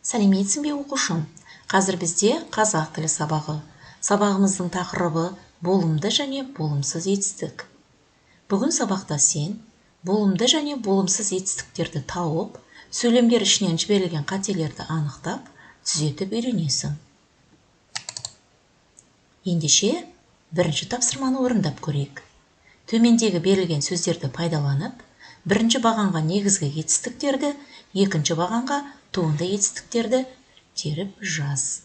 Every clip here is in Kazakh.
Сәлеметсің бе оқушым? Қазір бізде қазақ тілі сабағы. Сабағымыздың тақырыбы болымды және болымсыз етістік. Бүгін сабақта сен болымды және болымсыз етістіктерді тауып, сөйлемдер ішінен жіберілген қателерді анықтап, түзетіп үйренесің. Ендеше, бірінші тапсырманы орындап көрейік. Төмендегі берілген сөздерді пайдаланып, бірінші бағанға негізгі етістіктерді, екінші бағанға туынды етістіктерді теріп жаз.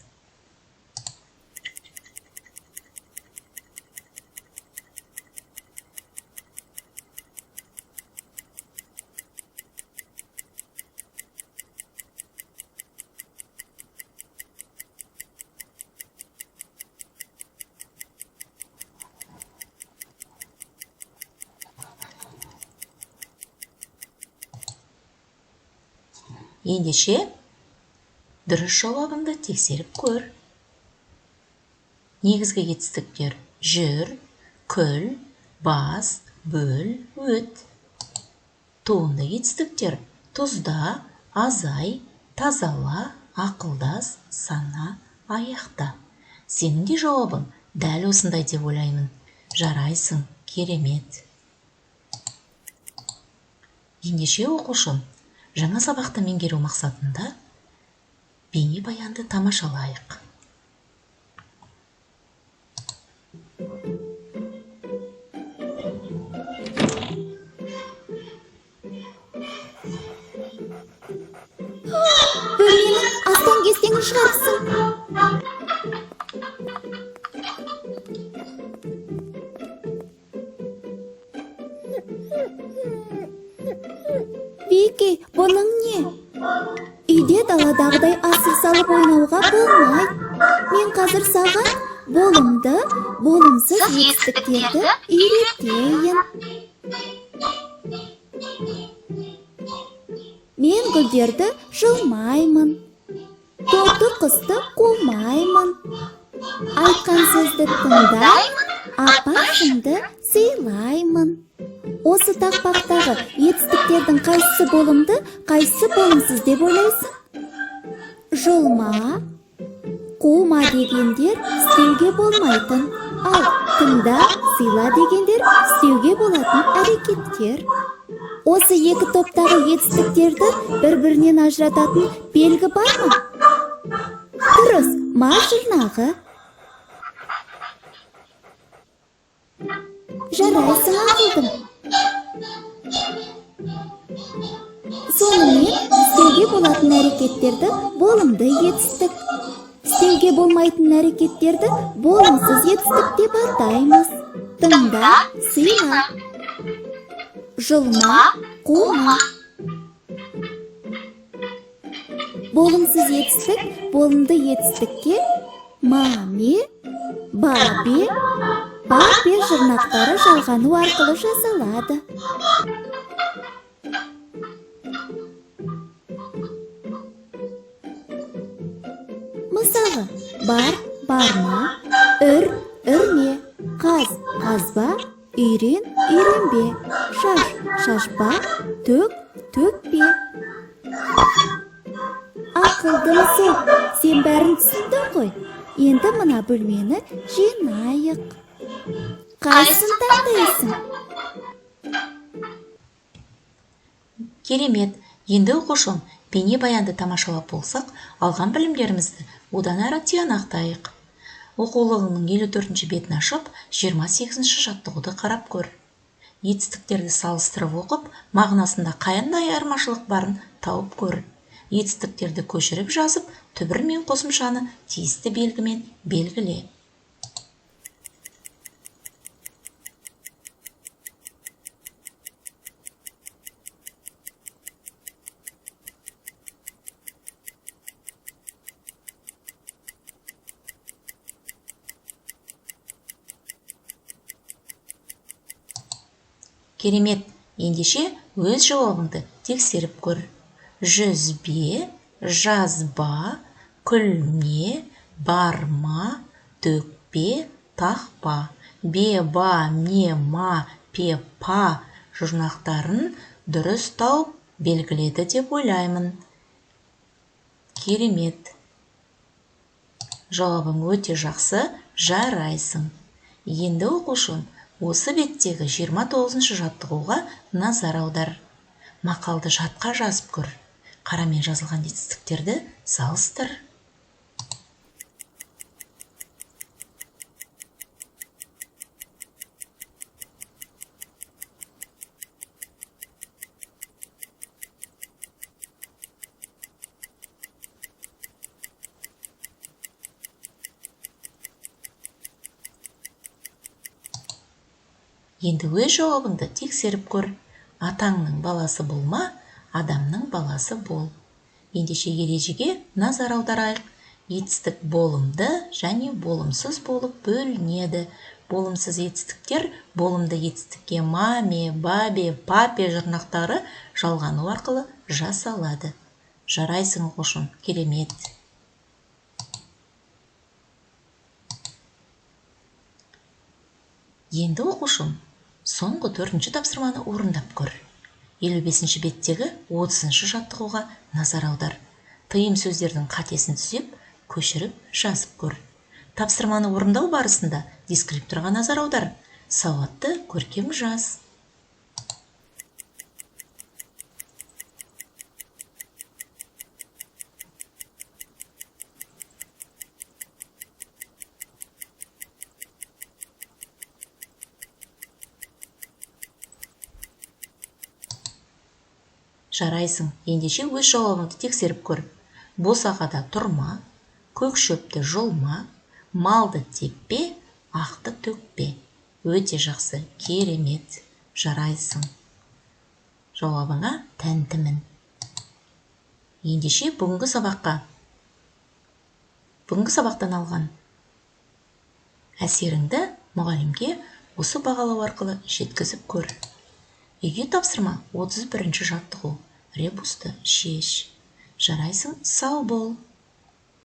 Ендеше, дұрыс жауабыңды тексеріп көр. Негізгі етістіктер: жүр, күл, бас, бөл, өт. Туынды етістіктер: тұзда, азай, тазала, ақылдас, сана, аяқта. Сенің де жауабың дәл осындай деп ойлаймын. Жарайсың, керемет. Ендеше оқушым, жаңа сабақты меңгеру мақсатында бейнебаянды тамашалайық. Бөлменің астаң-кестеңін шығарыпсың. Вики, бұның не? Үйде даладағыдай асық салып ойнауға болмайды. Мен қазір саған болымды, болымсыз етістіктерді үйретейін. Мен гүлдерді жылмаймын, тоқты қысты қумаймын. Айтқан сөзді тыңдаймын, апашымды сыйлаймын. Осы тақпақтағы етістіктердің қайсысы болымды, қайсысы болымсыз деп ойлайсың? Жылма, қума дегендер істеуге болмайтын, ал тыңда, сыйла дегендер істеуге болатын әрекеттер. Осы екі топтағы етістіктерді бір-бірінен ажырататын белгі бар ма? Дұрыс, ма жұрнағы. Жарайсың, ақылдым. Сонымен істеуге болатын әрекеттерді болымды етістік, істеуге болмайтын әрекеттерді болымсыз етістік деп атаймыз. Тыңда, сыйла. Жылма, қума. Болымсыз етістік болымды етістікке маме, бабе, бабе жұрнақтары жалғану арқылы жасалады. Мысалы, бар, барма, үр, үрме, қаз, қазба, үйрен, үйренбе, шаш, шашпа, төк, төкпе. Ақылдым сол, сен бәрін түсіндің ғой. Енді мына бөлмені жинайық. Қайсысын таңдайсың? Керемет. Енді оқушым, бейнебаянды тамашалап болсақ, алған білімдерімізді одан әрі тиянақтайық. Оқулығының 54-ші бетін ашып, 28-ші жаттығуды қарап көр. Етістіктерді салыстырып оқып, мағынасында қандай айырмашылық барын тауып көр. Етістіктерді көшіріп жазып, түбір мен қосымшаны тиісті белгімен белгіле. Керемет, ендеше өз жауабыңды тексеріп көр. Жүзбе, жазба, күлме, барма, төкпе, тақпа. Бе, ба, ме, ма, пе, па жұрнақтарын дұрыс тауып белгіледі деп ойлаймын. керемет. Жауабың өте жақсы, жарайсың. Енді оқушым, осы беттегі 29-шы жаттығуға назар аудар. Мақалды жатқа жазып көр. Қарамен жазылған жетістіктерді салыстыр. Енді өз жауабыңды тексеріп көр. Атаңның баласы болма, адамның баласы бол. Ендеше ережеге назар аударайық. Етістік болымды және болымсыз болып бөлінеді. Болымсыз етістіктер болымды етістікке маме, бабе, папе жұрнақтары жалғану арқылы жасалады. Жарайсың оқушым, керемет. Енді оқушым, соңғы 4-ші тапсырманы орындап көр. 55-ші беттегі 30-шы жаттығуға назар аудар. Тыйым сөздердің қатесін түзеп, көшіріп жазып көр. Тапсырманы орындау барысында дескриптորға назар аудар. Сауатты көркем жаз. Жарайсың, ендеше өз жауабыңды тексеріп көр. Босағада тұрма, көк шөпті жұлма, малды теппе, ақты төкпе. Өте жақсы, керемет. Жарайсың. Жауабыңа тәнтімін. Ендеше бүгінгі сабақтан алған әсеріңді мұғалімге осы бағалау арқылы жеткізіп көр. Үйге тапсырма 31-ші жаттығу. Ребусты шеш. Жарайсың, сау бол.